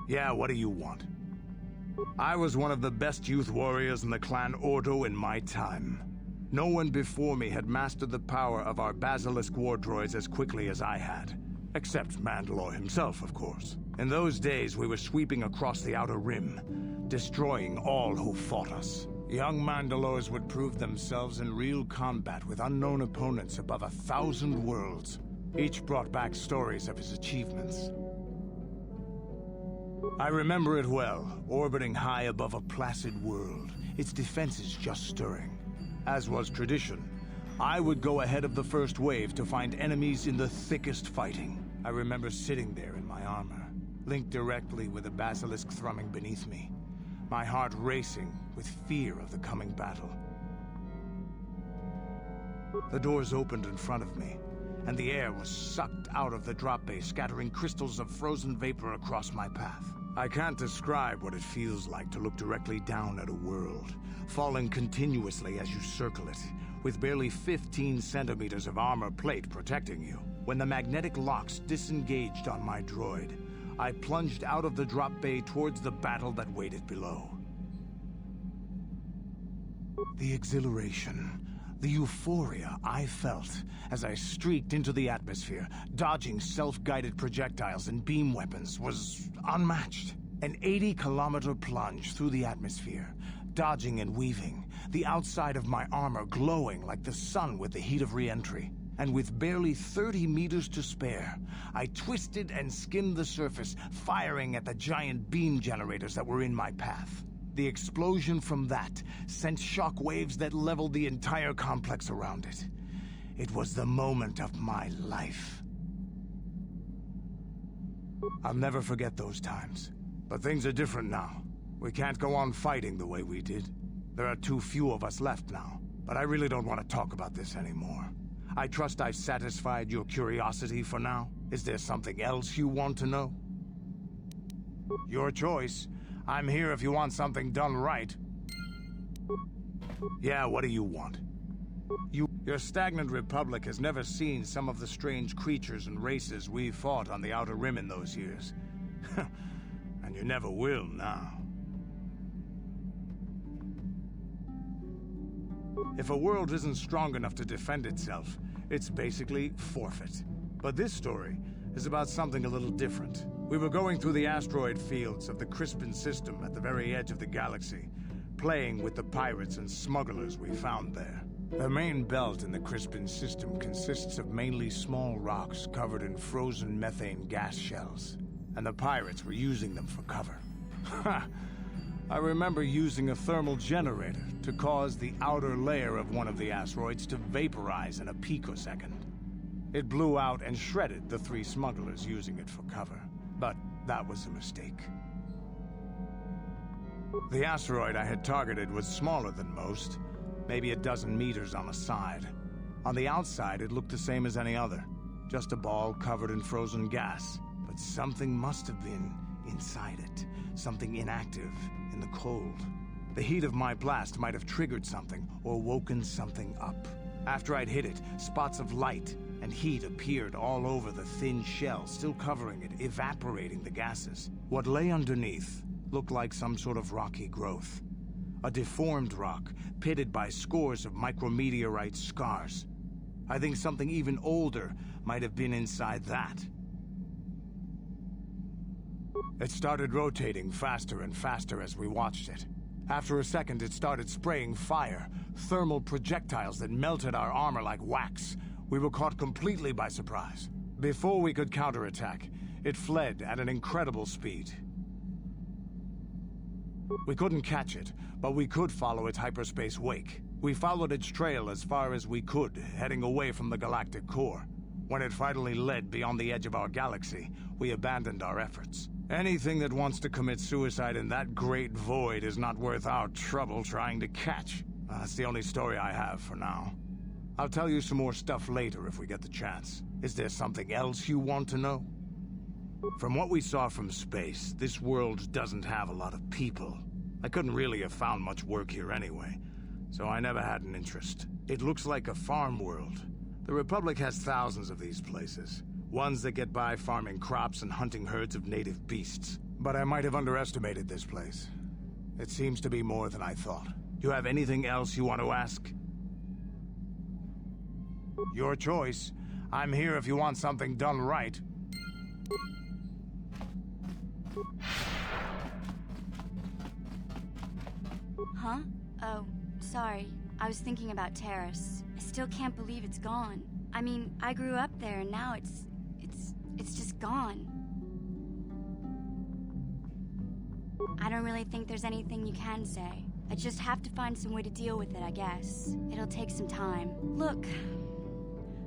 Yeah, what do you want? I was one of the best youth warriors in the clan Ordo in my time. No one before me had mastered the power of our basilisk war droids as quickly as I had. Except Mandalore himself, of course. In those days, we were sweeping across the Outer Rim, destroying all who fought us. Young Mandalores would prove themselves in real combat with unknown opponents above 1,000 worlds. Each brought back stories of his achievements. I remember it well, orbiting high above a placid world, its defenses just stirring. As was tradition, I would go ahead of the first wave to find enemies in the thickest fighting. I remember sitting there in my armor, linked directly with the basilisk thrumming beneath me, my heart racing with fear of the coming battle. The doors opened in front of me, and the air was sucked out of the drop bay, scattering crystals of frozen vapor across my path. I can't describe what it feels like to look directly down at a world, falling continuously as you circle it, with barely 15 centimeters of armor plate protecting you. When the magnetic locks disengaged on my droid, I plunged out of the drop bay towards the battle that waited below. The exhilaration, the euphoria I felt as I streaked into the atmosphere, dodging self-guided projectiles and beam weapons, was unmatched. An 80-kilometer plunge through the atmosphere, dodging and weaving, the outside of my armor glowing like the sun with the heat of re-entry. And with barely 30 meters to spare, I twisted and skimmed the surface, firing at the giant beam generators that were in my path. The explosion from that sent shock waves that leveled the entire complex around it. It was the moment of my life. I'll never forget those times. But things are different now. We can't go on fighting the way we did. There are too few of us left now. But I really don't want to talk about this anymore. I trust I've satisfied your curiosity for now. Is there something else you want to know? Your choice. I'm here if you want something done right. Yeah, what do you want? Your stagnant republic has never seen some of the strange creatures and races we fought on the Outer Rim in those years. And you never will now. If a world isn't strong enough to defend itself, it's basically forfeit. But this story is about something a little different. We were going through the asteroid fields of the Crispin system at the very edge of the galaxy, playing with the pirates and smugglers we found there. The main belt in the Crispin system consists of mainly small rocks covered in frozen methane gas shells, and the pirates were using them for cover. I remember using a thermal generator to cause the outer layer of one of the asteroids to vaporize in a picosecond. It blew out and shredded the 3 smugglers using it for cover, but that was a mistake. The asteroid I had targeted was smaller than most, maybe a dozen meters on a side. On the outside, it looked the same as any other, just a ball covered in frozen gas. But something must have been inside it, something inactive, in the cold. The heat of my blast might have triggered something or woken something up. After I'd hit it, spots of light and heat appeared all over the thin shell, still covering it, evaporating the gases. What lay underneath looked like some sort of rocky growth. A deformed rock, pitted by scores of micrometeorite scars. I think something even older might have been inside that. It started rotating faster and faster as we watched it. After a second, it started spraying fire, thermal projectiles that melted our armor like wax. We were caught completely by surprise. Before we could counterattack, it fled at an incredible speed. We couldn't catch it, but we could follow its hyperspace wake. We followed its trail as far as we could, heading away from the galactic core. When it finally led beyond the edge of our galaxy, we abandoned our efforts. Anything that wants to commit suicide in that great void is not worth our trouble trying to catch. That's the only story I have for now. I'll tell you some more stuff later if we get the chance. Is there something else you want to know? From what we saw from space, this world doesn't have a lot of people. I couldn't really have found much work here anyway, so I never had an interest. It looks like a farm world. The Republic has thousands of these places. Ones that get by farming crops and hunting herds of native beasts. But I might have underestimated this place. It seems to be more than I thought. You have anything else you want to ask? Your choice. I'm here if you want something done right. Huh? Oh, sorry. I was thinking about Terrace. I still can't believe it's gone. I mean, I grew up there and now it's just gone. I don't really think there's anything you can say. I just have to find some way to deal with it, I guess. It'll take some time. Look,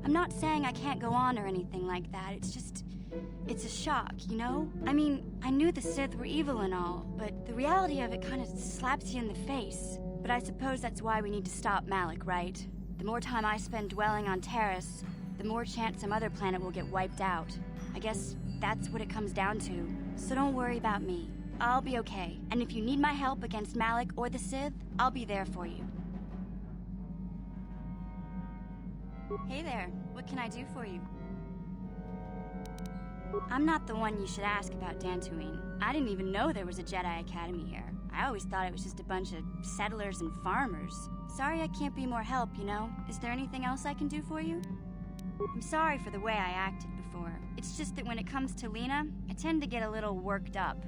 I'm not saying I can't go on or anything like that. It's a shock, you know? I mean, I knew the Sith were evil and all, but the reality of it kind of slaps you in the face. But I suppose that's why we need to stop Malik, right? The more time I spend dwelling on Terrace, the more chance some other planet will get wiped out. I guess that's what it comes down to. So don't worry about me. I'll be okay. And if you need my help against Malik or the Sith, I'll be there for you. Hey there, what can I do for you? I'm not the one you should ask about Dantooine. I didn't even know there was a Jedi Academy here. I always thought it was just a bunch of settlers and farmers. Sorry I can't be more help, you know? Is there anything else I can do for you? I'm sorry for the way I acted before. It's just that when it comes to Lena, I tend to get a little worked up.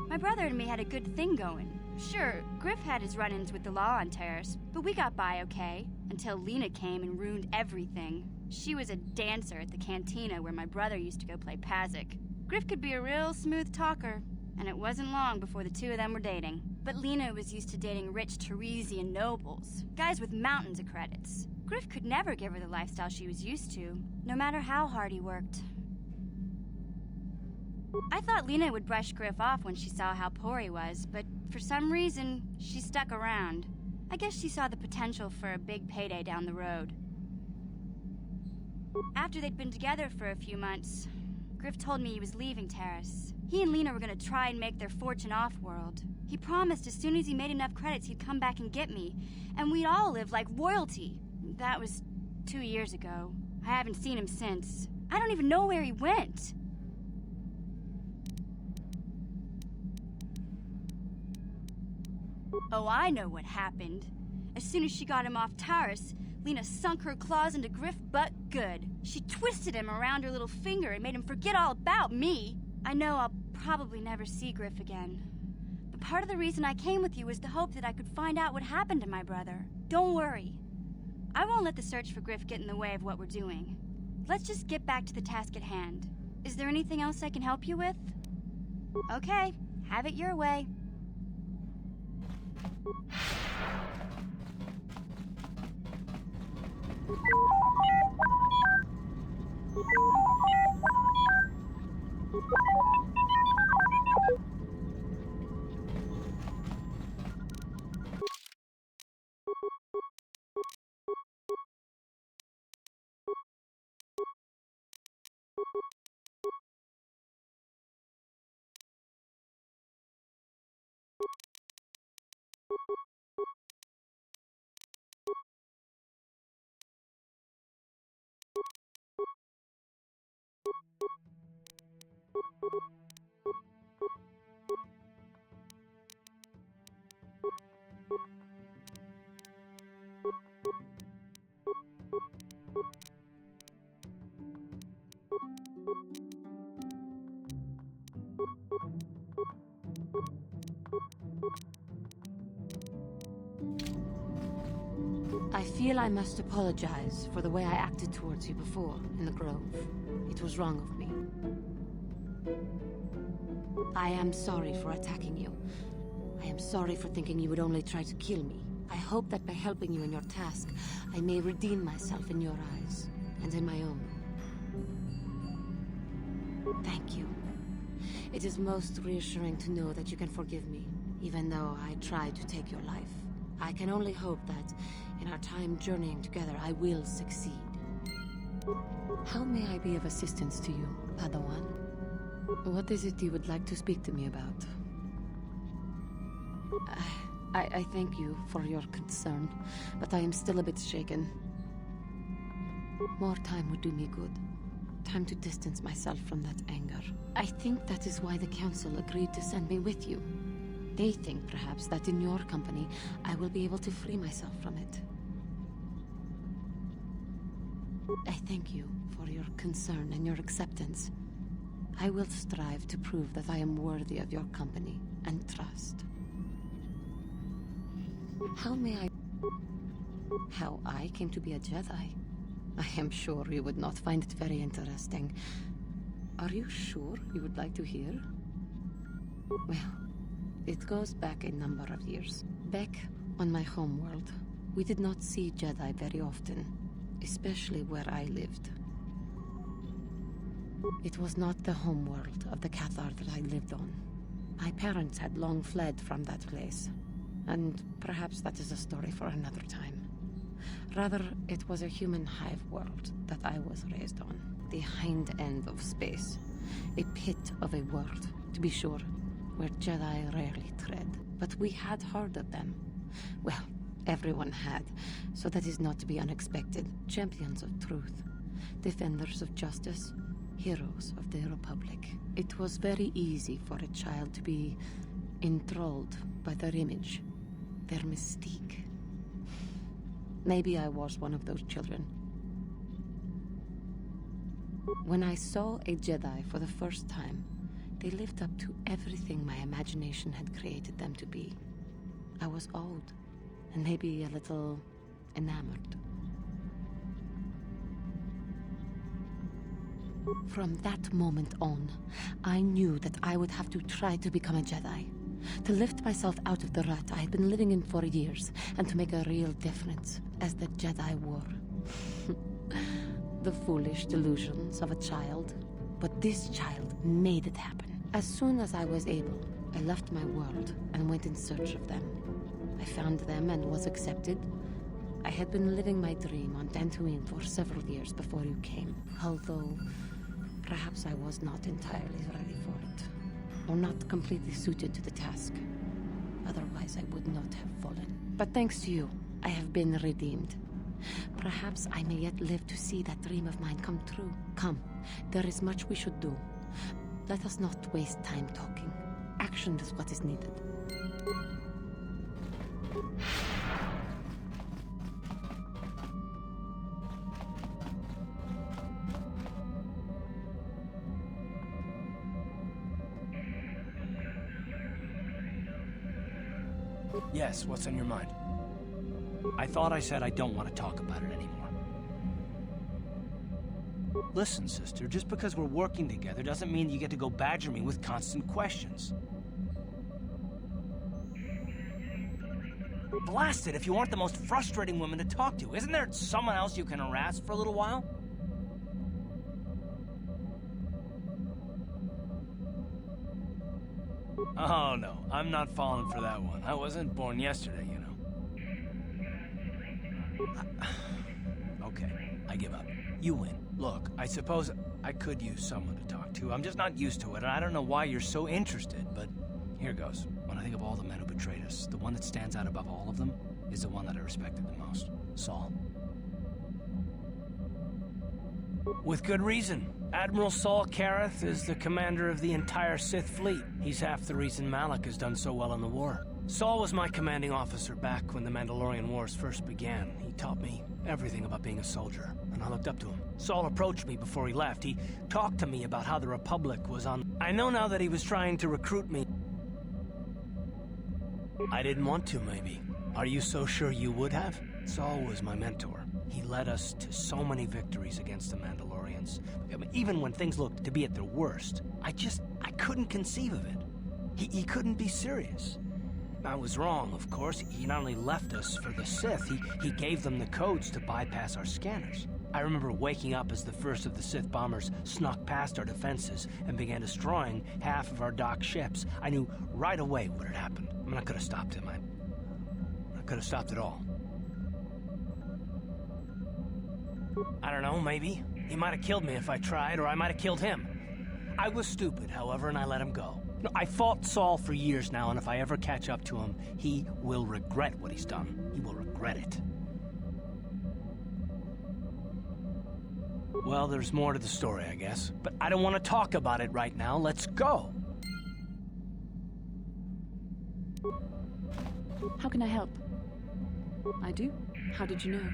My brother and me had a good thing going. Sure, Griff had his run-ins with the law on Terrace, but we got by okay, until Lena came and ruined everything. She was a dancer at the cantina where my brother used to go play Pazik. Griff could be a real smooth talker, and it wasn't long before the two of them were dating. But Lena was used to dating rich Teresian nobles, guys with mountains of credits. Griff could never give her the lifestyle she was used to, no matter how hard he worked. I thought Lena would brush Griff off when she saw how poor he was, but for some reason, she stuck around. I guess she saw the potential for a big payday down the road. After they'd been together for a few months, Griff told me he was leaving Terrace. He and Lena were gonna try and make their fortune off-world. He promised as soon as he made enough credits he'd come back and get me, and we'd all live like royalty. That was 2 years ago. I haven't seen him since. I don't even know where he went. Oh, I know what happened. As soon as she got him off Taurus, Lena sunk her claws into Griff butt good. She twisted him around her little finger and made him forget all about me. I know I'll probably never see Griff again. But part of the reason I came with you was the hope that I could find out what happened to my brother. Don't worry. I won't let the search for Griff get in the way of what we're doing. Let's just get back to the task at hand. Is there anything else I can help you with? Okay, have it your way. I feel I must apologize for the way I acted towards you before, in the Grove. It was wrong of me. I am sorry for attacking you. I am sorry for thinking you would only try to kill me. I hope that by helping you in your task, I may redeem myself in your eyes, and in my own. Thank you. It is most reassuring to know that you can forgive me, even though I tried to take your life. I can only hope that, in our time journeying together, I will succeed. How may I be of assistance to you, Padawan? What is it you would like to speak to me about? I thank you for your concern, but I am still a bit shaken. More time would do me good. Time to distance myself from that anger. I think that is why the Council agreed to send me with you. They think, perhaps, that in your company, I will be able to free myself from it. I thank you for your concern and your acceptance. I will strive to prove that I am worthy of your company and trust. How I came to be a Jedi? I am sure you would not find it very interesting. Are you sure you would like to hear? Well, it goes back a number of years. Back on my homeworld, we did not see Jedi very often, especially where I lived. It was not the homeworld of the Cathar that I lived on. My parents had long fled from that place, and perhaps that is a story for another time. Rather, it was a human hive world that I was raised on. The hind end of space. A pit of a world, to be sure, where Jedi rarely tread. But we had heard of them. Well, everyone had, so that is not to be unexpected. Champions of truth, defenders of justice, heroes of the Republic. It was very easy for a child to be enthralled by their image, their mystique. Maybe I was one of those children. When I saw a Jedi for the first time, they lived up to everything my imagination had created them to be. I was awed, and maybe a little enamored. From that moment on, I knew that I would have to try to become a Jedi. To lift myself out of the rut I had been living in for years, and to make a real difference, as the Jedi were. The foolish delusions of a child. But this child made it happen. As soon as I was able, I left my world and went in search of them. I found them and was accepted. I had been living my dream on Dantooine for several years before you came, although perhaps I was not entirely ready for it. Or not completely suited to the task. Otherwise, I would not have fallen. But thanks to you, I have been redeemed. Perhaps I may yet live to see that dream of mine come true. Come, there is much we should do. Let us not waste time talking. Action is what is needed. Yes, what's on your mind? I thought I said I don't want to talk about it anymore. Listen, sister, just because we're working together doesn't mean you get to go badger me with constant questions. Blast it if you aren't the most frustrating woman to talk to. Isn't there someone else you can harass for a little while? Oh, no, I'm not falling for that one. I wasn't born yesterday, you know. Okay, I give up. You win. Look, I suppose I could use someone to talk to. I'm just not used to it, and I don't know why you're so interested, but here goes. When I think of all the men who betrayed us, the one that stands out above all of them is the one that I respected the most. Saul. With good reason. Admiral Saul Kareth is the commander of the entire Sith fleet. He's half the reason Malak has done so well in the war. Saul was my commanding officer back when the Mandalorian Wars first began. He taught me everything about being a soldier, and I looked up to him. Saul approached me before he left. He talked to me about how the Republic was on... I know now that he was trying to recruit me. I didn't want to, maybe. Are you so sure you would have? Saul was my mentor. He led us to so many victories against the Mandalorians. I mean, even when things looked to be at their worst, I couldn't conceive of it. He couldn't be serious. I was wrong, of course. He not only left us for the Sith, he gave them the codes to bypass our scanners. I remember waking up as the first of the Sith bombers snuck past our defenses and began destroying half of our docked ships. I knew right away what had happened. I mean, I could have stopped him. I could have stopped it all. I don't know, maybe. He might have killed me if I tried, or I might have killed him. I was stupid, however, and I let him go. No, I fought Saul for years now, and if I ever catch up to him, he will regret what he's done. He will regret it. Well, there's more to the story, I guess. But I don't want to talk about it right now. Let's go. How can I help? I do? How did you know?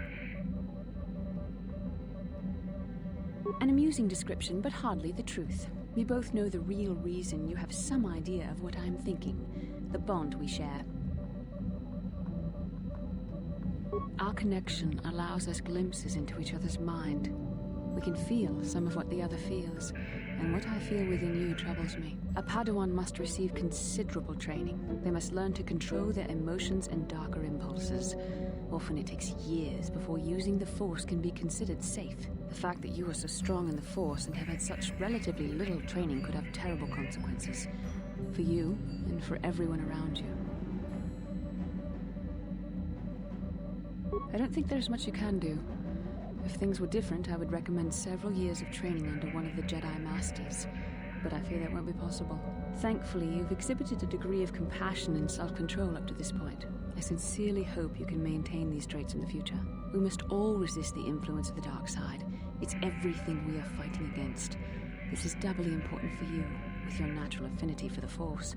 An amusing description, but hardly the truth. We both know the real reason. You have some idea of what I'm thinking. The bond we share. Our connection allows us glimpses into each other's mind. We can feel some of what the other feels, and what I feel within you troubles me. A Padawan must receive considerable training. They must learn to control their emotions and darker impulses. Often it takes years before using the Force can be considered safe. The fact that you are so strong in the Force and have had such relatively little training could have terrible consequences. For you, and for everyone around you. I don't think there's much you can do. If things were different, I would recommend several years of training under one of the Jedi Masters. But I fear that won't be possible. Thankfully, you've exhibited a degree of compassion and self-control up to this point. I sincerely hope you can maintain these traits in the future. We must all resist the influence of the dark side. It's everything we are fighting against. This is doubly important for you, with your natural affinity for the Force.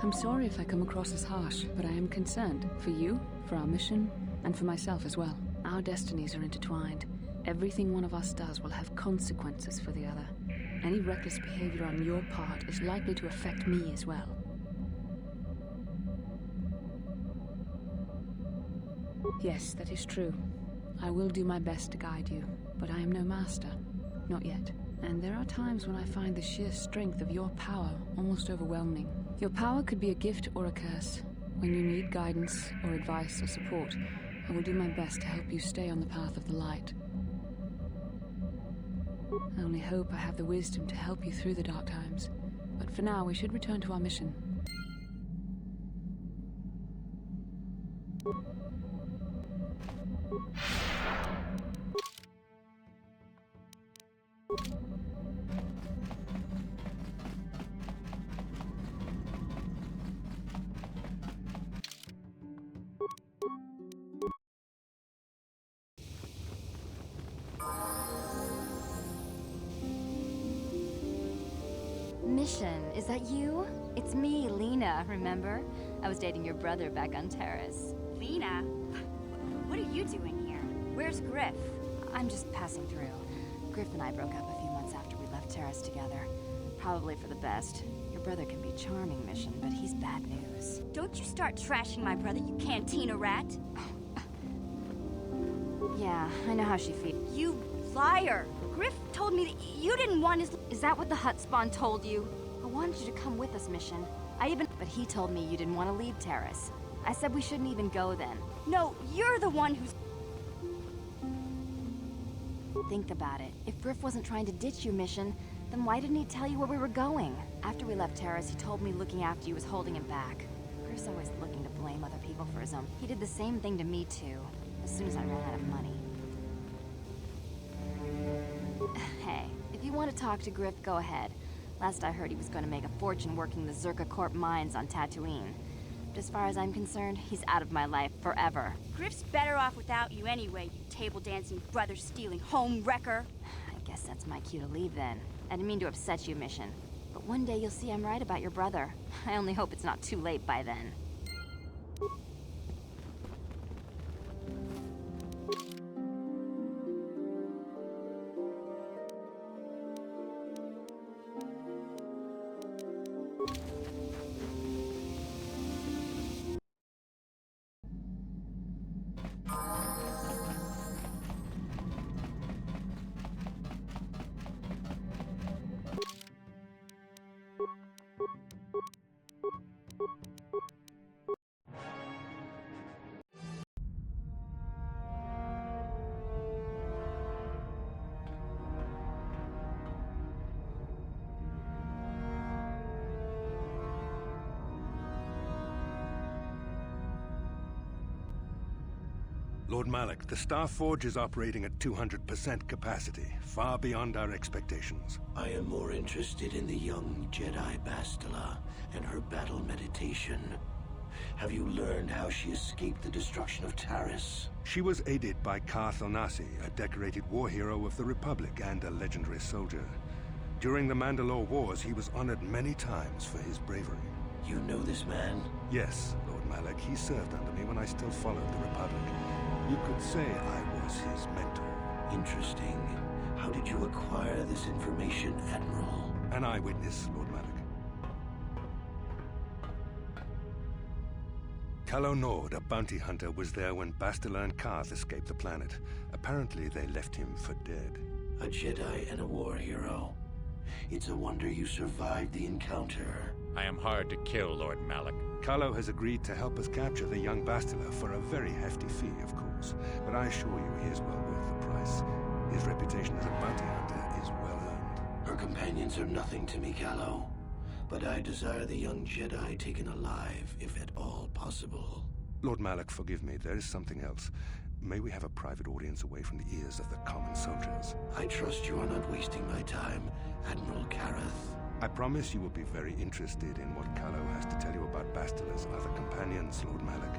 I'm sorry if I come across as harsh, but I am concerned for you, for our mission, and for myself as well. Our destinies are intertwined. Everything one of us does will have consequences for the other. Any reckless behavior on your part is likely to affect me as well. Yes, that is true. I will do my best to guide you, but I am no master. Not yet. And there are times when I find the sheer strength of your power almost overwhelming. Your power could be a gift or a curse. When you need guidance or advice or support, I will do my best to help you stay on the path of the light. I only hope I have the wisdom to help you through the dark times. But for now, we should return to our mission. Mission, is that you? It's me, Lena, remember? I was dating your brother back on Terrace. Lena? What are you doing here? Where's Griff? I'm just passing through. Griff and I broke up a few months after we left Terrace together. Probably for the best. Your brother can be charming, Mission, but he's bad news. Don't you start trashing my brother, you cantina rat! Yeah, I know how she feels. You liar! Griff told me that you didn't want his... Is that what the Hutt Spawn told you? I wanted you to come with us, Mission. But he told me you didn't want to leave Terrace. I said we shouldn't even go then. No, you're the one who's... Think about it. If Griff wasn't trying to ditch you, Mission, then why didn't he tell you where we were going? After we left Terrace, he told me looking after you was holding him back. Griff's always looking to blame other people for his own... He did the same thing to me, too. As soon as I ran out of money. Hey, if you want to talk to Griff, go ahead. Last I heard, he was going to make a fortune working the Zerka Corp mines on Tatooine. But as far as I'm concerned, he's out of my life forever. Griff's better off without you anyway, you table-dancing, brother-stealing home wrecker. I guess that's my cue to leave then. I didn't mean to upset you, Mission. But one day you'll see I'm right about your brother. I only hope it's not too late by then. Lord Malik, the Star Forge is operating at 200% capacity, far beyond our expectations. I am more interested in the young Jedi Bastila and her battle meditation. Have you learned how she escaped the destruction of Taris? She was aided by Karth Onasi, a decorated war hero of the Republic and a legendary soldier. During the Mandalore Wars, he was honored many times for his bravery. You know this man? Yes, Lord Malik. He served under me when I still followed the Republic. You could say I was his mentor. Interesting. How did you acquire this information, Admiral? An eyewitness, Lord Malik. Calo Nord, a bounty hunter, was there when Bastila and Karth escaped the planet. Apparently, they left him for dead. A Jedi and a war hero. It's a wonder you survived the encounter. I am hard to kill, Lord Malik. Calo has agreed to help us capture the young Bastila for a very hefty fee, of course. But I assure you he is well worth the price. His reputation as a bounty hunter is well earned. Her companions are nothing to me, Calo. But I desire the young Jedi taken alive, if at all possible. Lord Malik, forgive me. There is something else. May we have a private audience away from the ears of the common soldiers? I trust you are not wasting my time, Admiral Kareth. I promise you will be very interested in what Calo has to tell you about Bastila's other companions, Lord Malik.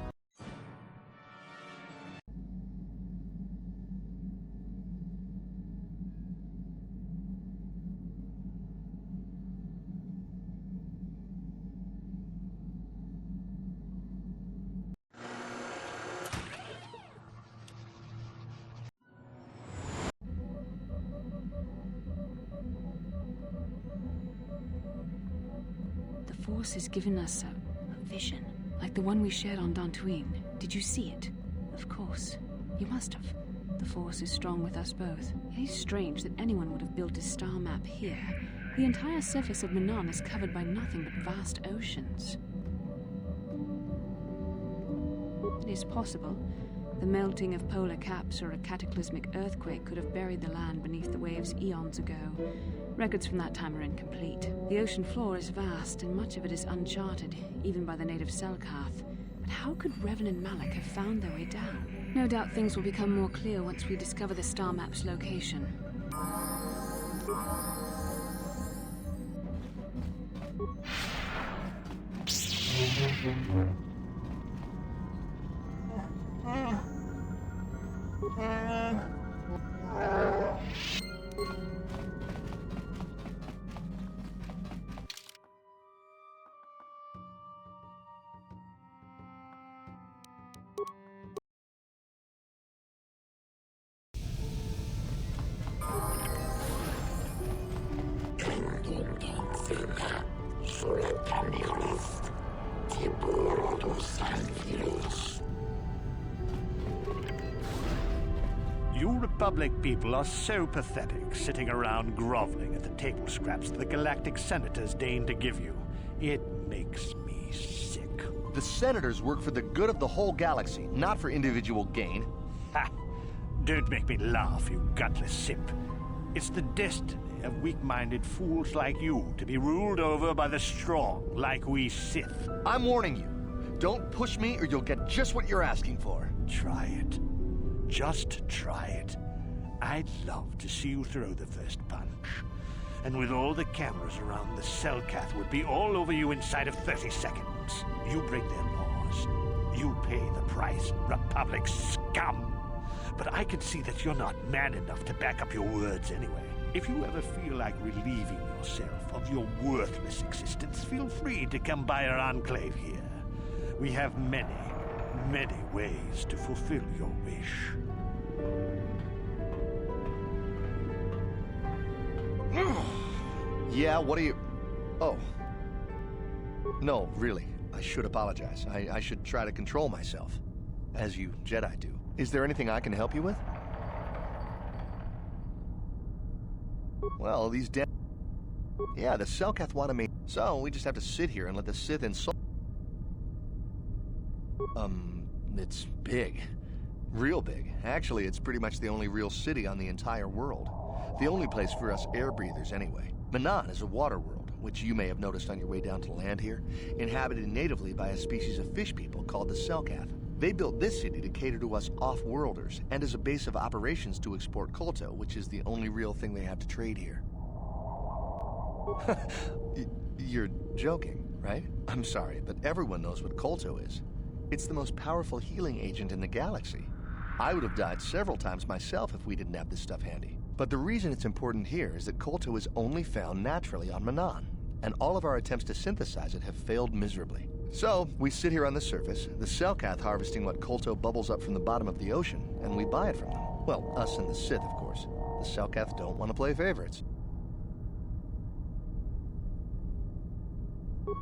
The Force has given us a vision, like the one we shared on Dantooine. Did you see it? Of course. You must have. The Force is strong with us both. It is strange that anyone would have built a star map here. The entire surface of Manan is covered by nothing but vast oceans. It is possible. The melting of polar caps or a cataclysmic earthquake could have buried the land beneath the waves eons ago. Records from that time are incomplete. The ocean floor is vast, and much of it is uncharted, even by the native Selkath. But how could Revan and Malik have found their way down? No doubt things will become more clear once we discover the star map's location. You Republic people are so pathetic, sitting around groveling at the table scraps the galactic senators deign to give you. It makes me sick. The senators work for the good of the whole galaxy, not for individual gain. Ha! Don't make me laugh, you gutless simp. It's the destiny of weak-minded fools like you to be ruled over by the strong, like we Sith. I'm warning you. Don't push me or you'll get just what you're asking for. Try it. Just try it. I'd love to see you throw the first punch. And with all the cameras around, the Selkath would be all over you inside of 30 seconds. You break their laws. You pay the price, Republic scum. But I can see that you're not man enough to back up your words anyway. If you ever feel like relieving yourself of your worthless existence, feel free to come by our enclave here. We have many, many ways to fulfill your wish. Yeah, what do you... Oh. No, really. I should apologize. I should try to control myself. As you Jedi do. Is there anything I can help you with? Well, these dead... Yeah, the Selkath wanted me... So, we just have to sit here and let the Sith insult... It's big. Real big. Actually, it's pretty much the only real city on the entire world. The only place for us air breathers, anyway. Manan is a water world, which you may have noticed on your way down to land here, inhabited natively by a species of fish people called the Selkath. They built this city to cater to us off-worlders, and as a base of operations to export colto, which is the only real thing they have to trade here. You're joking, right? I'm sorry, but everyone knows what colto is. It's the most powerful healing agent in the galaxy. I would have died several times myself if we didn't have this stuff handy. But the reason it's important here is that colto is only found naturally on Manan, and all of our attempts to synthesize it have failed miserably. So, we sit here on the surface, the Selkath harvesting what colto bubbles up from the bottom of the ocean, and we buy it from them. Well, us and the Sith, of course. The Selkath don't want to play favorites.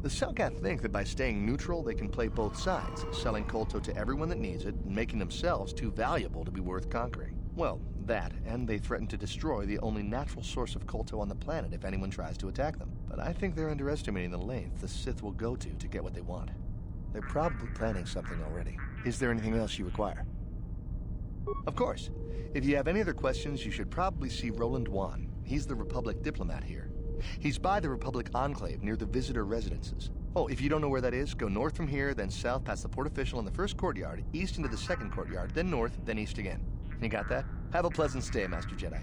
The Selkath think that by staying neutral, they can play both sides, selling colto to everyone that needs it, and making themselves too valuable to be worth conquering. Well, that, and they threaten to destroy the only natural source of colto on the planet if anyone tries to attack them. But I think they're underestimating the length the Sith will go to get what they want. They're probably planning something already. Is there anything else you require? Of course. If you have any other questions, you should probably see Roland Wan. He's the Republic diplomat here. He's by the Republic Enclave near the visitor residences. Oh, if you don't know where that is, go north from here, then south past the port official in the first courtyard, east into the second courtyard, then north, then east again. You got that? Have a pleasant stay, Master Jedi.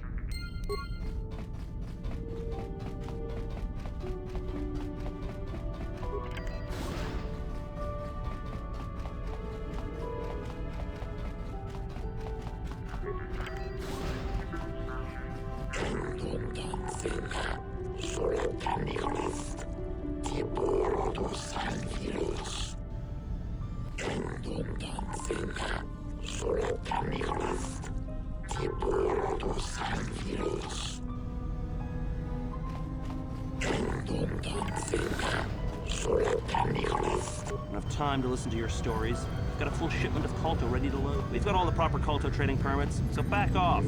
Enough time to listen to your stories. We've got a full shipment of colto ready to load. We've got all the proper colto trading permits, so back off.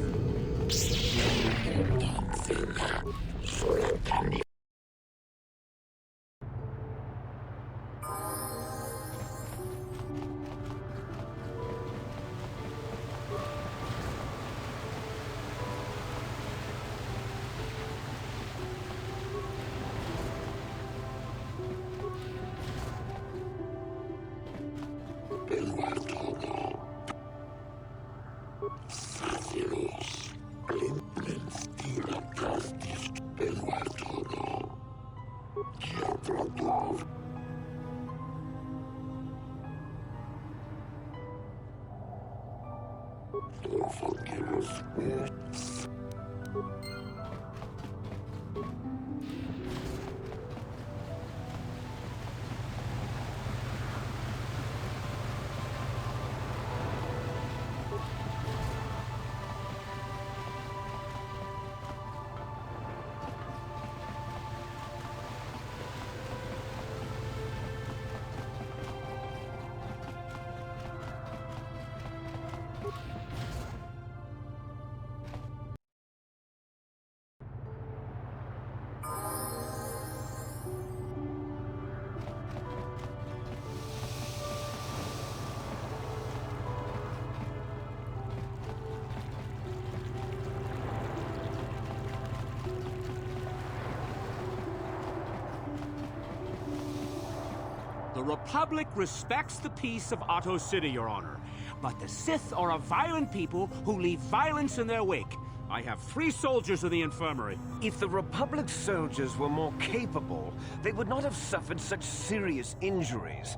The Republic respects the peace of Otto City, Your Honor. But the Sith are a violent people who leave violence in their wake. I have 3 soldiers in the infirmary. If the Republic soldiers were more capable, they would not have suffered such serious injuries.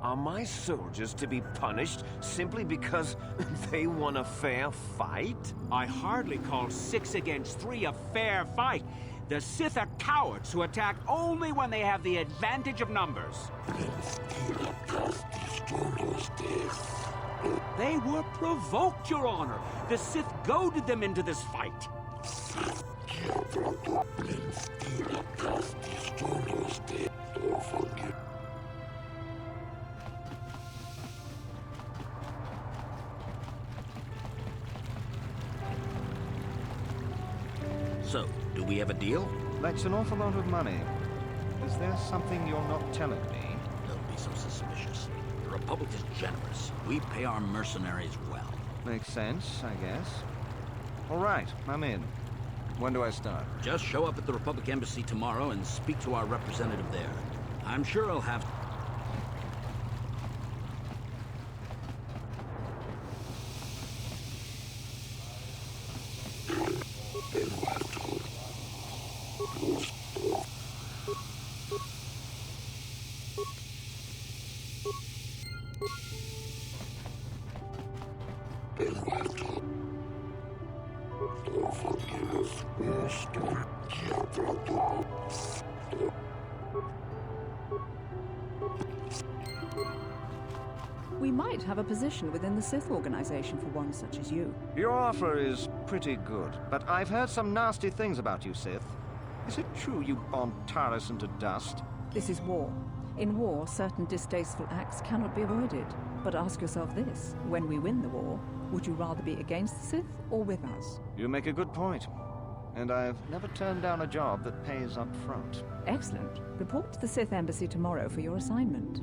Are my soldiers to be punished simply because they won a fair fight? I hardly call 6 against 3 a fair fight. The Sith are cowards who attack only when they have the advantage of numbers. They were provoked, Your Honor. The Sith goaded them into this fight. So, do we have a deal? That's an awful lot of money. Is there something you're not telling me? Don't be so suspicious. The Republic is generous. We pay our mercenaries well. Makes sense, I guess. All right, I'm in. When do I start? Just show up at the Republic Embassy tomorrow and speak to our representative there. I'm sure I'll have... We might have a position within the Sith organization for one such as you. Your offer is pretty good, but I've heard some nasty things about you, Sith. Is it true you bombed Taris into dust? This is war. In war, certain distasteful acts cannot be avoided. But ask yourself this, when we win the war, would you rather be against the Sith or with us? You make a good point. And I've never turned down a job that pays up front. Excellent. Report to the Sith Embassy tomorrow for your assignment.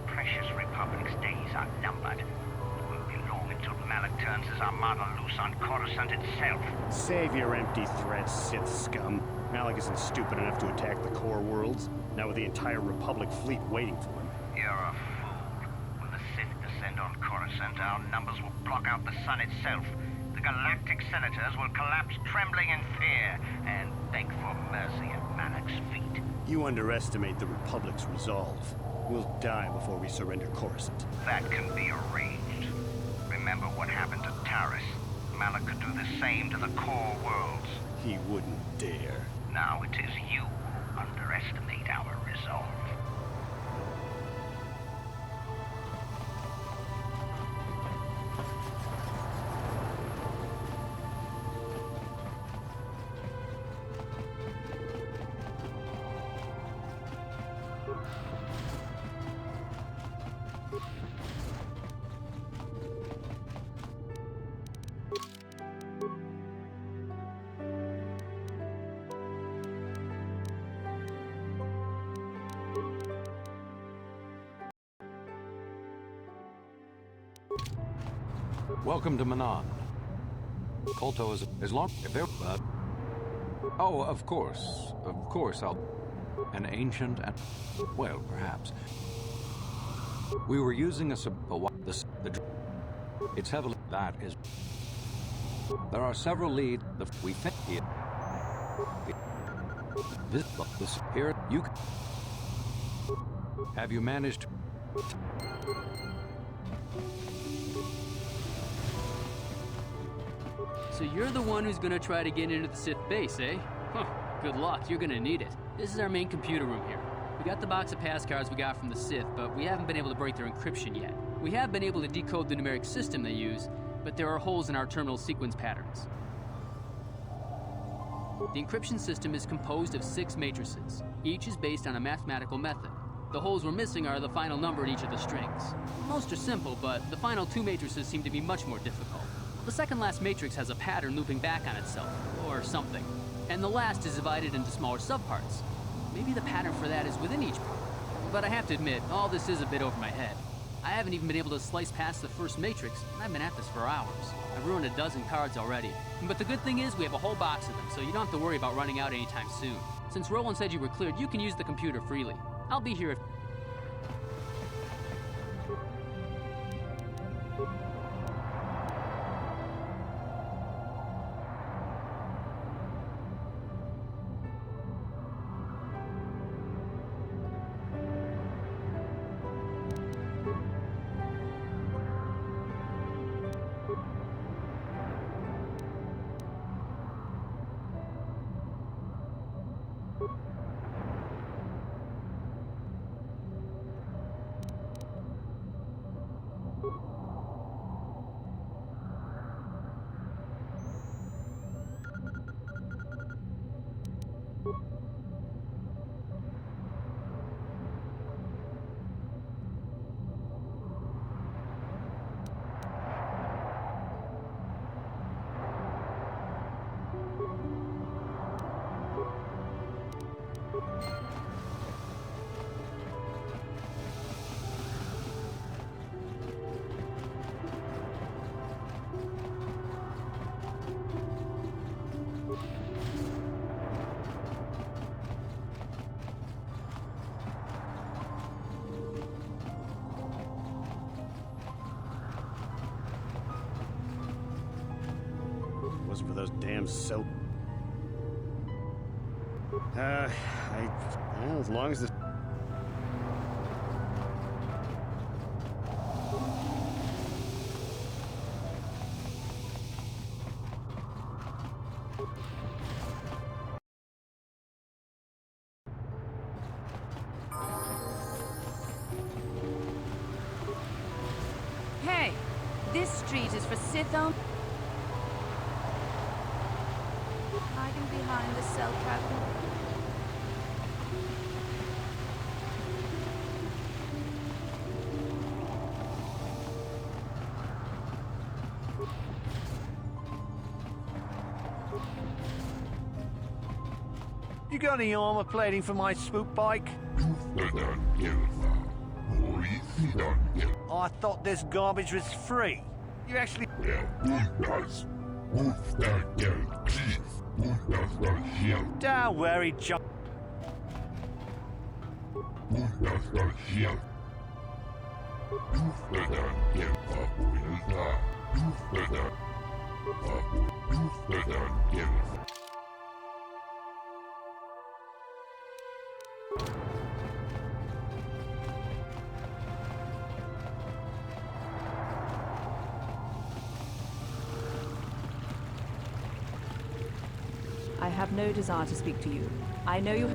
Precious Republic's days are numbered. It won't be long until Malak turns his armada loose on Coruscant itself. Save your empty threats, Sith scum. Malak isn't stupid enough to attack the core worlds, now with the entire Republic fleet waiting for him. You're a fool. When the Sith descend on Coruscant, our numbers will block out the sun itself. The galactic senators will collapse trembling in fear and beg for mercy at Malak's feet. You underestimate the Republic's resolve. We'll die before we surrender Coruscant. That can be arranged. Remember what happened to Taris. Malak could do the same to the core worlds. He wouldn't dare. Now it is you who underestimate our resolve. Welcome to Manan. Kolto is as long if there. Oh, of course, I'll. An ancient and well, perhaps. We were using a it's heavily that is. There are several leads. We think here. This here you. Have you managed? So you're the one who's gonna try to get into the Sith base, eh? Huh, good luck, you're gonna need it. This is our main computer room here. We got the box of pass cards we got from the Sith, but we haven't been able to break their encryption yet. We have been able to decode the numeric system they use, but there are holes in our terminal sequence patterns. The encryption system is composed of 6 matrices. Each is based on a mathematical method. The holes we're missing are the final number in each of the strings. Most are simple, but the final 2 matrices seem to be much more difficult. The second last matrix has a pattern looping back on itself, or something. And the last is divided into smaller subparts. Maybe the pattern for that is within each part. But I have to admit, all this is a bit over my head. I haven't even been able to slice past the first matrix, and I've been at this for hours. I've ruined a dozen cards already. But the good thing is we have a whole box of them, so you don't have to worry about running out anytime soon. Since Roland said you were cleared, you can use the computer freely. I'll be here if... wasn't for those damn cell... well, as long as this... Hey, this street is for Sith only. Hiding behind the cell captain. You got any armor plating for my swoop bike? I thought this garbage was free. You actually... Don't worry, John. I have no desire to speak to you. I know you...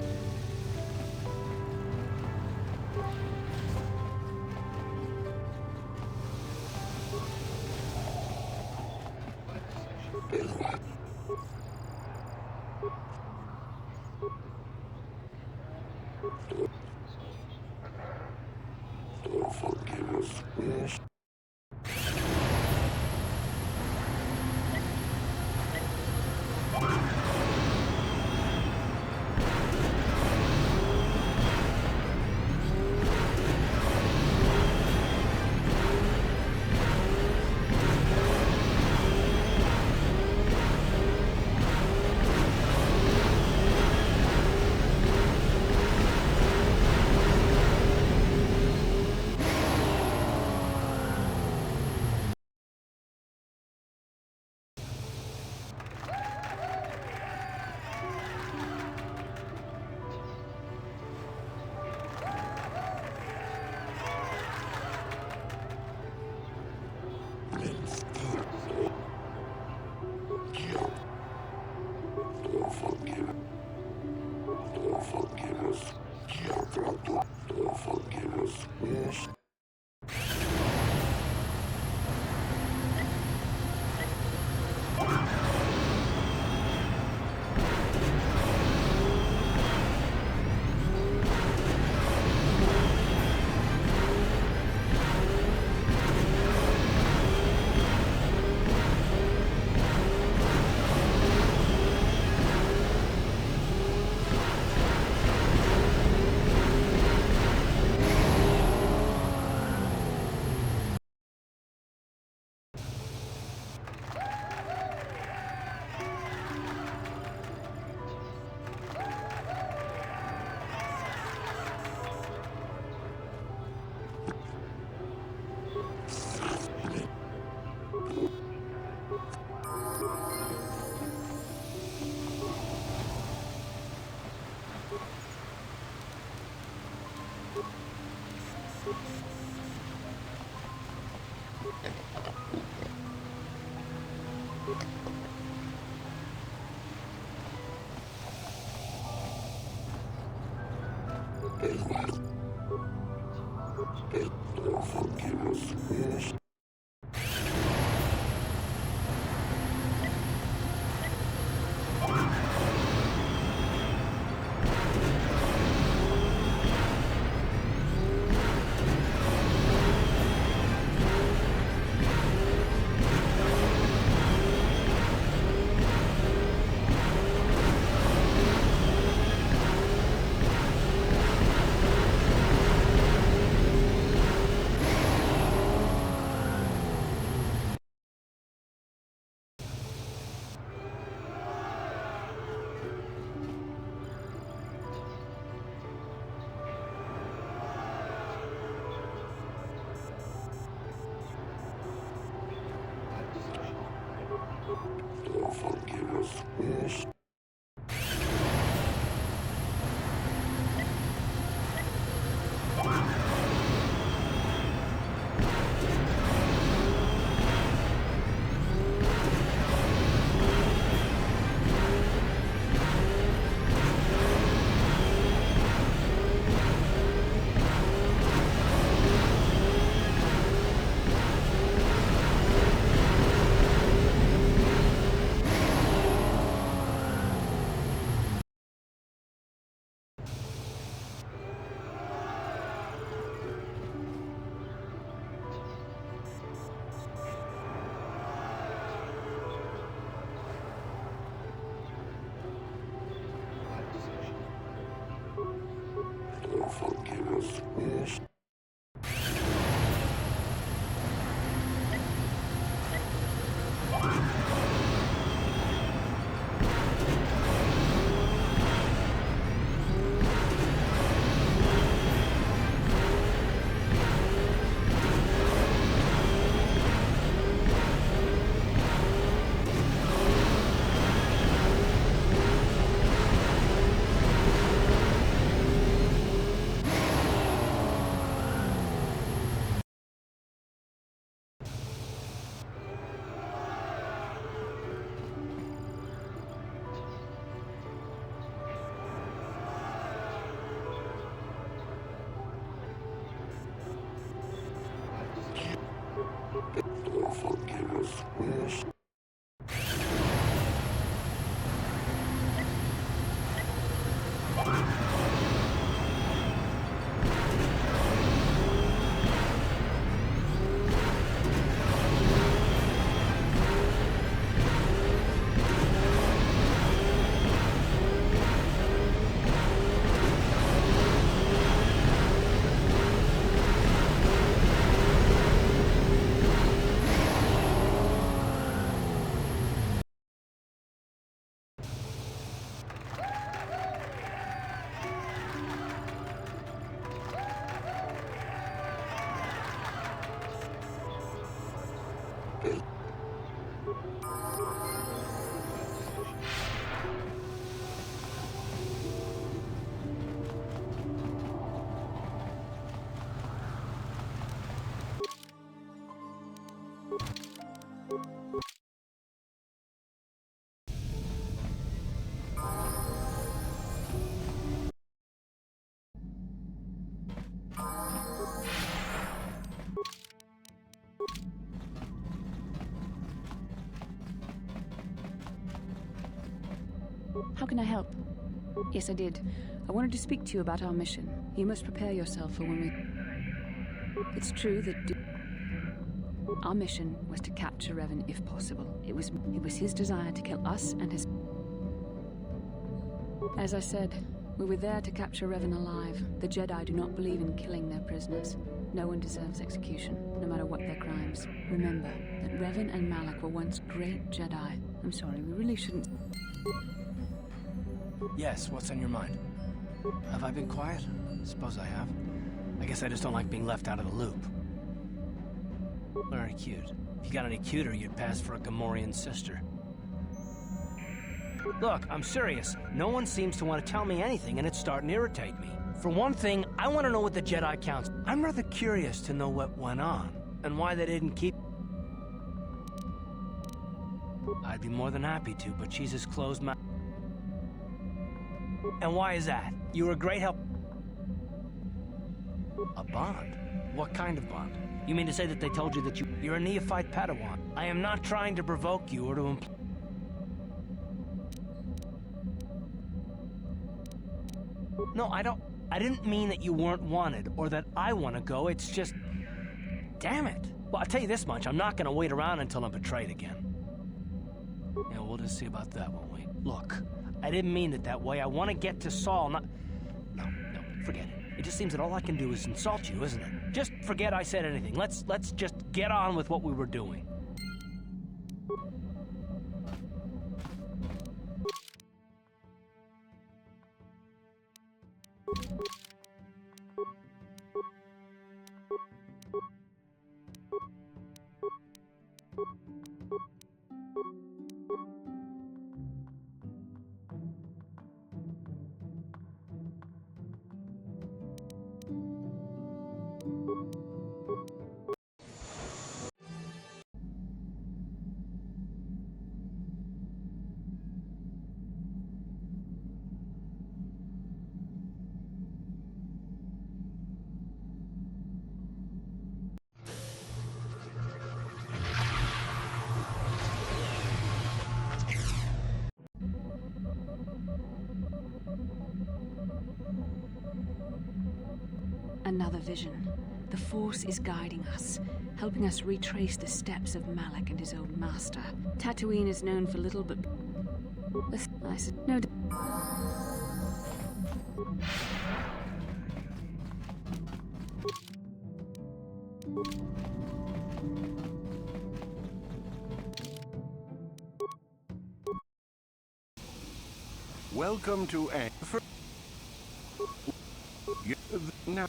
How can I help? Yes, I did. I wanted to speak to you about our mission. You must prepare yourself for when we... It's true that... Our mission was to capture Revan if possible. It was his desire to kill us and his... As I said, we were there to capture Revan alive. The Jedi do not believe in killing their prisoners. No one deserves execution, no matter what their crimes. Remember that Revan and Malak were once great Jedi. I'm sorry, we really shouldn't... Yes, what's on your mind? Have I been quiet? Suppose I have. I guess I just don't like being left out of the loop. Very cute. If you got any cuter, you'd pass for a Gamorrean sister. Look, I'm serious. No one seems to want to tell me anything, and it's starting to irritate me. For one thing, I want to know what the Jedi Council... I'm rather curious to know what went on, and why they didn't keep... I'd be more than happy to, but she's as closed-mouthed... And why is that? You were a great help... A bond? What kind of bond? You mean to say that they told you that you're a neophyte Padawan? I am not trying to provoke you or to imply... No, I didn't mean that you weren't wanted, or that I want to go, it's just... Damn it! Well, I'll tell you this much, I'm not gonna wait around until I'm betrayed again. Yeah, we'll just see about that, won't we? Look, I didn't mean it that way. I want to get to Saul, not... No, forget it. It just seems that all I can do is insult you, isn't it? Just forget I said anything. Let's just get on with what we were doing. Another vision. The Force is guiding us, helping us retrace the steps of Malak and his old master. Tatooine is known for little but... I said, no... Welcome to now.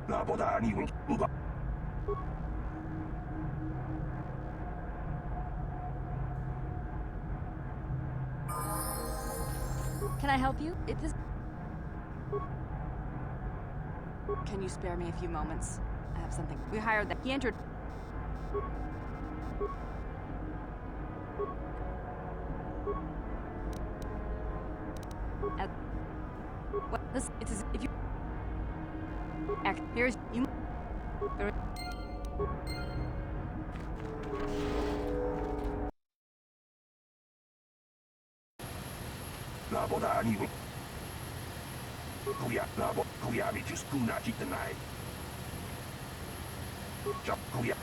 나보다 아니군 누가 Can I help you? Can you spare me a few moments? I have something. We hired that. He entered. What? This. It's as if you. Act. Here's you. 나보다 아니군 구야 미치스 구나지 tonight 저 구야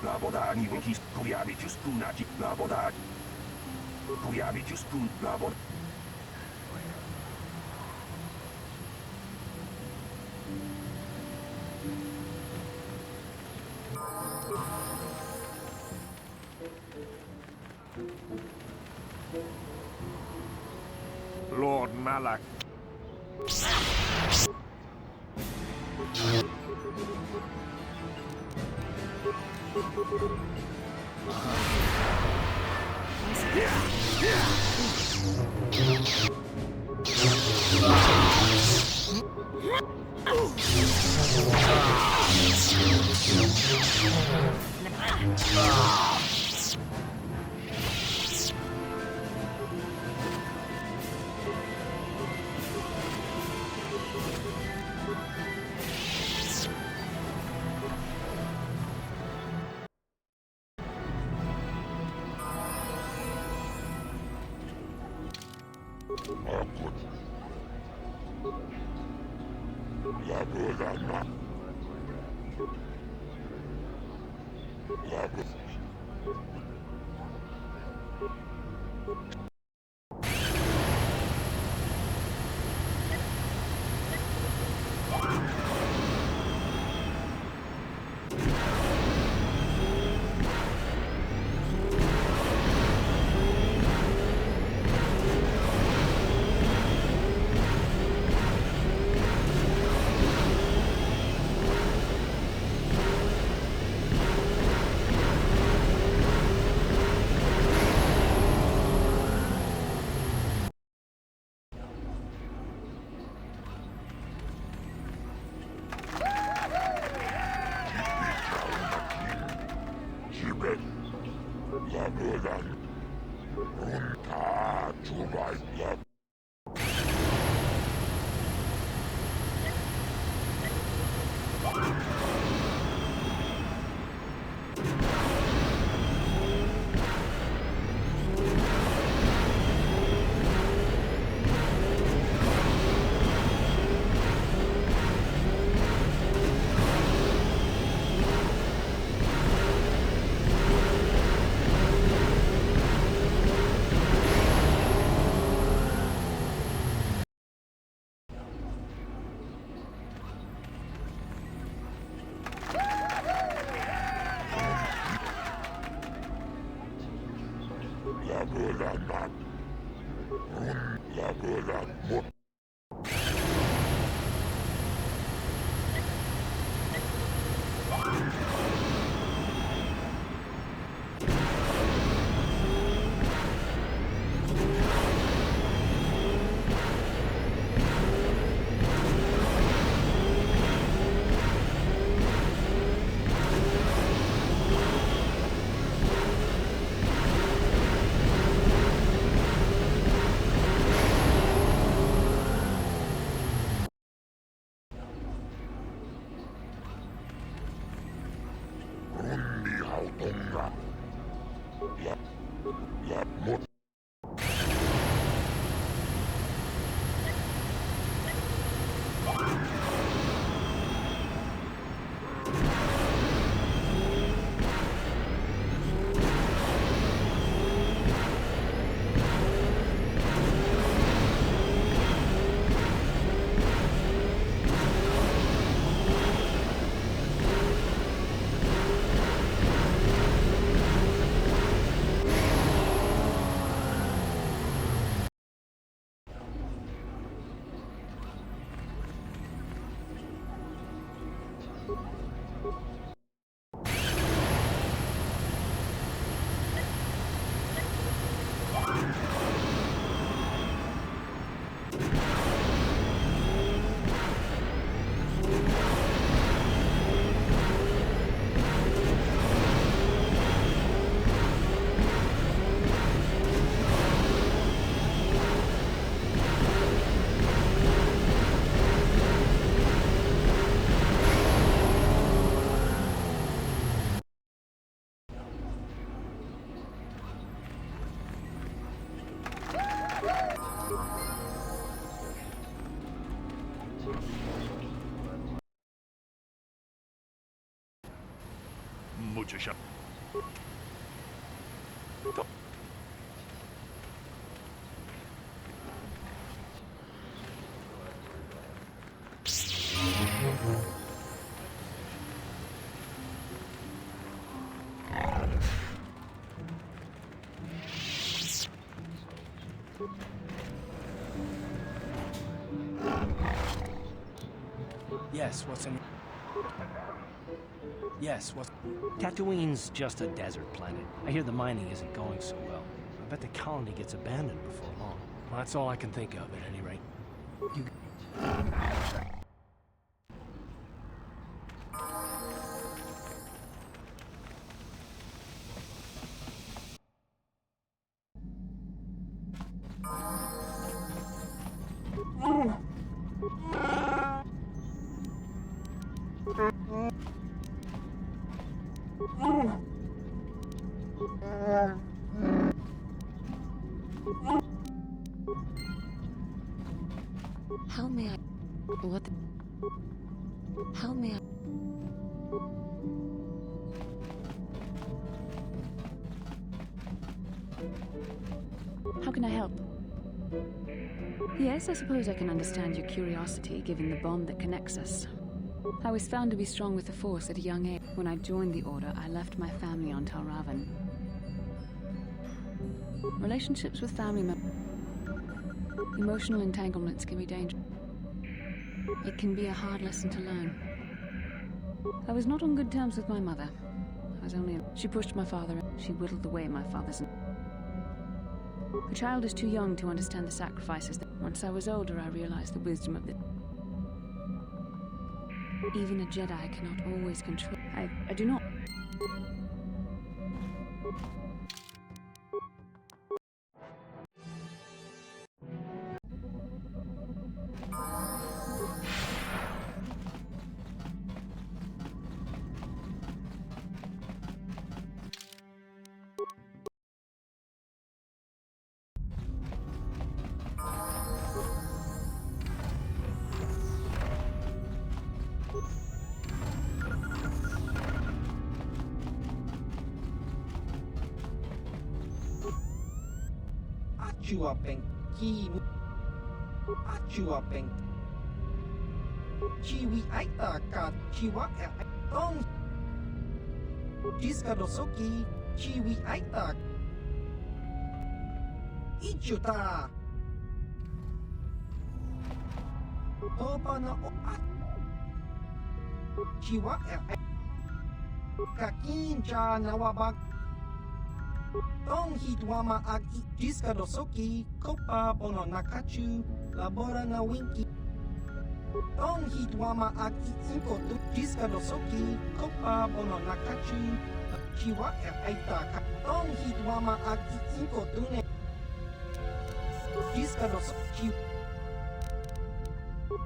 나보다 아니군 히스 구야 미치스 구나지 나보다 구야 미치스 구 나보다 Lord Malak. Mucho shot. Yes, what's in... Yes, what's... Tatooine's just a desert planet. I hear the mining isn't going so well. I bet the colony gets abandoned before long. Well, that's all I can think of, at any rate. You... How may I... What the... How may I... How can I help? Yes, I suppose I can understand your curiosity, given the bond that connects us. I was found to be strong with the Force at a young age. When I joined the Order, I left my family on Talravan. Relationships with family members... Emotional entanglements can be dangerous. It can be a hard lesson to learn. I was not on good terms with my mother. I was only... She pushed my father. She whittled away my father's... A child is too young to understand the sacrifices that... Once I was older, I realized the wisdom of the... Even a Jedi cannot always control... I do not... Chuapeng Ki Chuapeng Chiwi Aita Ka Chiwa Tong Jiskadosoki Chiwi Aita Ichuta Topana Chiwa Kakin Cha Nawabak Tong hitwama ag Jiskadosoki Kopa Bono Nakachu Labora na Winki Tong hitwama ag Inkotu Jiskadosoki Kopa Bono Nakachu Chiwa Aitaka Tong hitwama ag Inkotune Jiskadosoki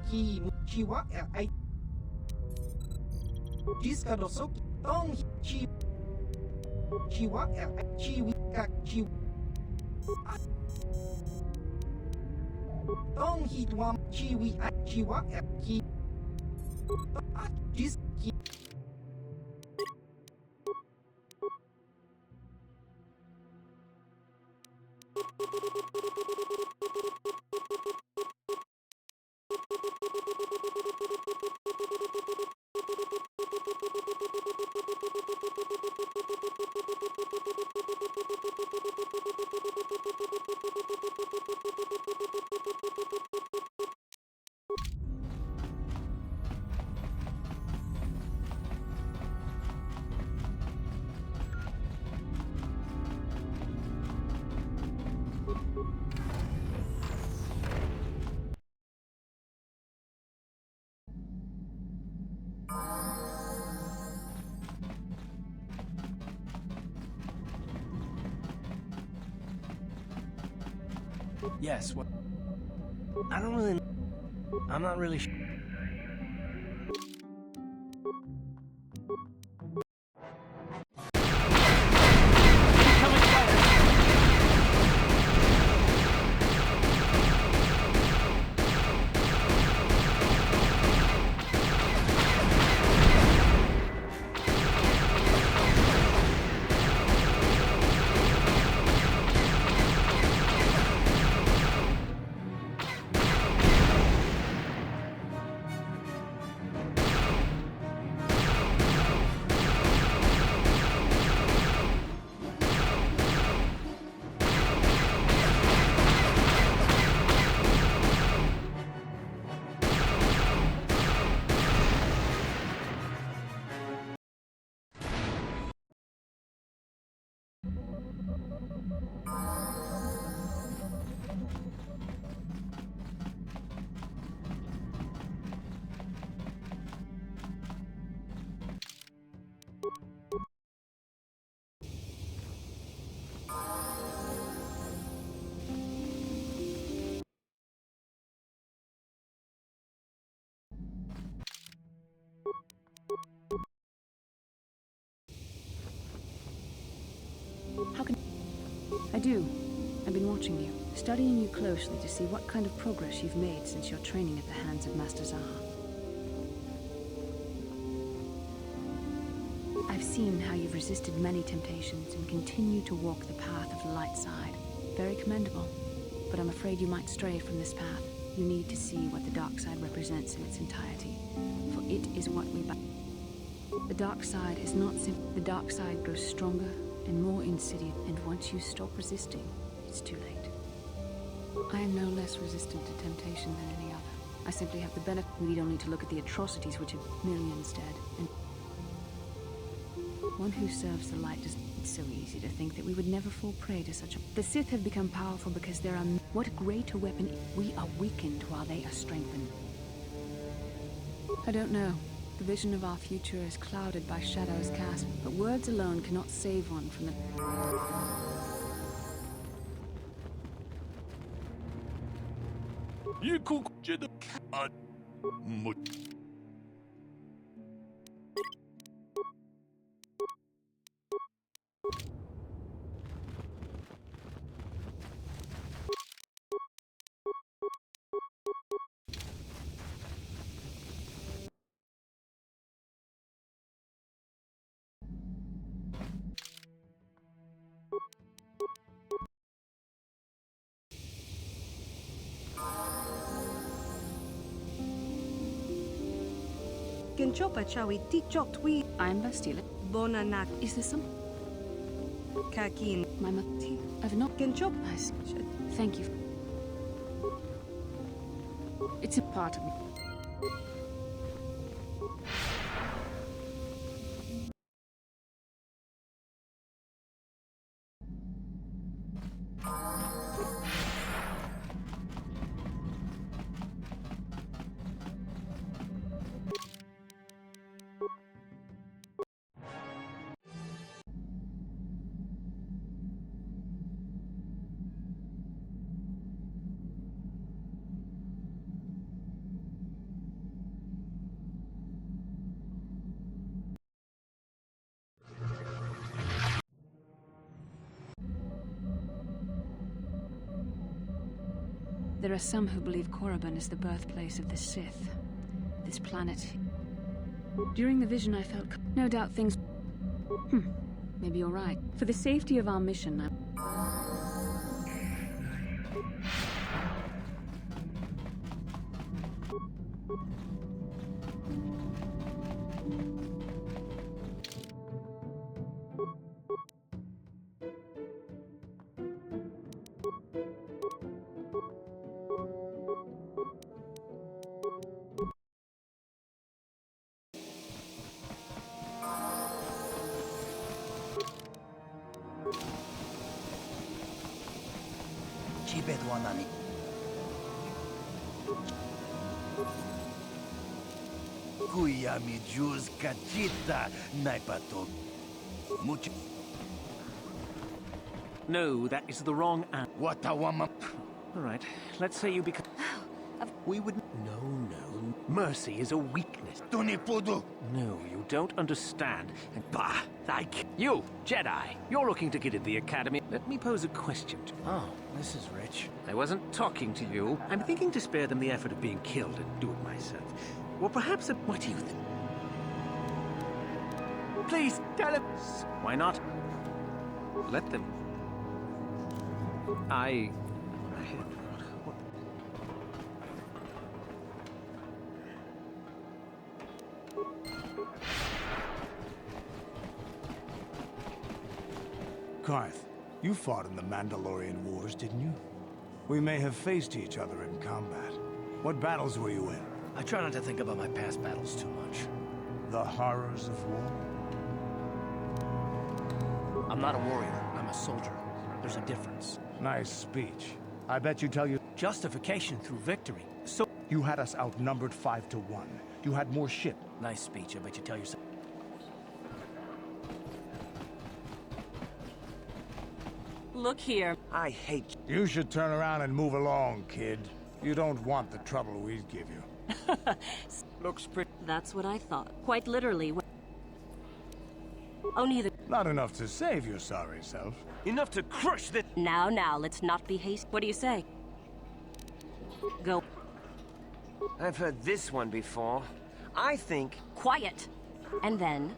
Ki Chiwa Aitaka Jiskadosoki Tong Chi Chiwa chiwi ka chiw. Tong hitwam chiwi chiwa ki. Dis ki. Yes, what? I don't really... I'm not really sure. How can... I do. I've been watching you, studying you closely to see what kind of progress you've made since your training at the hands of Master Zaha. I've seen how you've resisted many temptations and continue to walk the path of the light side. Very commendable. But I'm afraid you might stray from this path. You need to see what the dark side represents in its entirety, for it is what we... The dark side is not simple. The dark side grows stronger and more insidious, and once you stop resisting, it's too late. I am no less resistant to temptation than any other. I simply have the benefit. We don't need to look at the atrocities which have millions dead, and one who serves the light does. It's so easy to think that we would never fall prey to such a... The Sith have become powerful because there are... What greater weapon? We are weakened while they are strengthened. I don't know. The vision of our future is clouded by shadows cast, but words alone cannot save one from the... Genchopa chawi tichok twi. I'm Bastila. Bonanak. Is there some... Kakin. My mother... I've not... Genchop. Thank you. It's a part of me. There are some who believe Korriban is the birthplace of the Sith. This planet. During the vision I felt... No doubt things... Maybe you're right. For the safety of our mission, Chibedwanani. Kuyami Juz Kachita Naipato. Mucho. No, that is the wrong answer. Watawama. All right, let's say you become... We would... No. Mercy is a weakness. Tunipudu. No, you don't understand. And bah, you, Jedi, you're looking to get in the Academy. Let me pose a question. Oh, this is rich. I wasn't talking to you. I'm thinking to spare them the effort of being killed and do it myself. Or perhaps a... What do you think? Please, tell him. Why not? Let them. Karth, you fought in the Mandalorian Wars, didn't you? We may have faced each other in combat. What battles were you in? I try not to think about my past battles too much. The horrors of war? I'm not a warrior. I'm a soldier. There's a difference. Nice speech. I bet you tell you... Justification through victory. So... You had us outnumbered 5-1. You had more ship. Nice speech. I bet you tell yourself... Look here. I hate you. You should turn around and move along, kid. You don't want the trouble we'd give you. Looks pretty. That's what I thought. Quite literally. Oh, neither. Not enough to save your sorry self. Enough to crush the... Now, let's not be hasty. What do you say? Go. I've heard this one before. I think... Quiet. And then...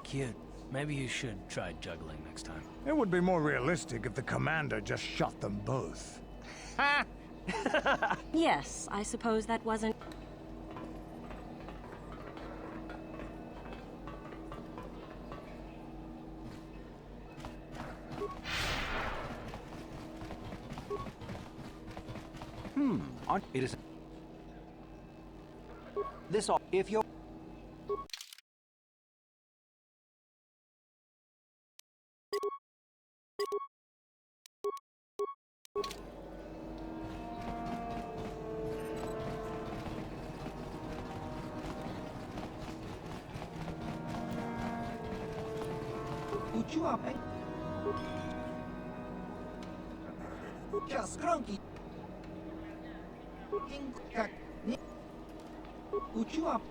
Kid, maybe you should try juggling next time. It would be more realistic if the commander just shot them both. Ha! Yes, I suppose that wasn't... It is... This all... If you're... Uchuape. Just cronky. Inkak. Uchuap.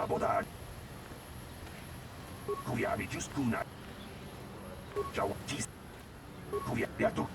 boda. Kuya mi just kuna. Ciao, tis. Kuya, ja tu.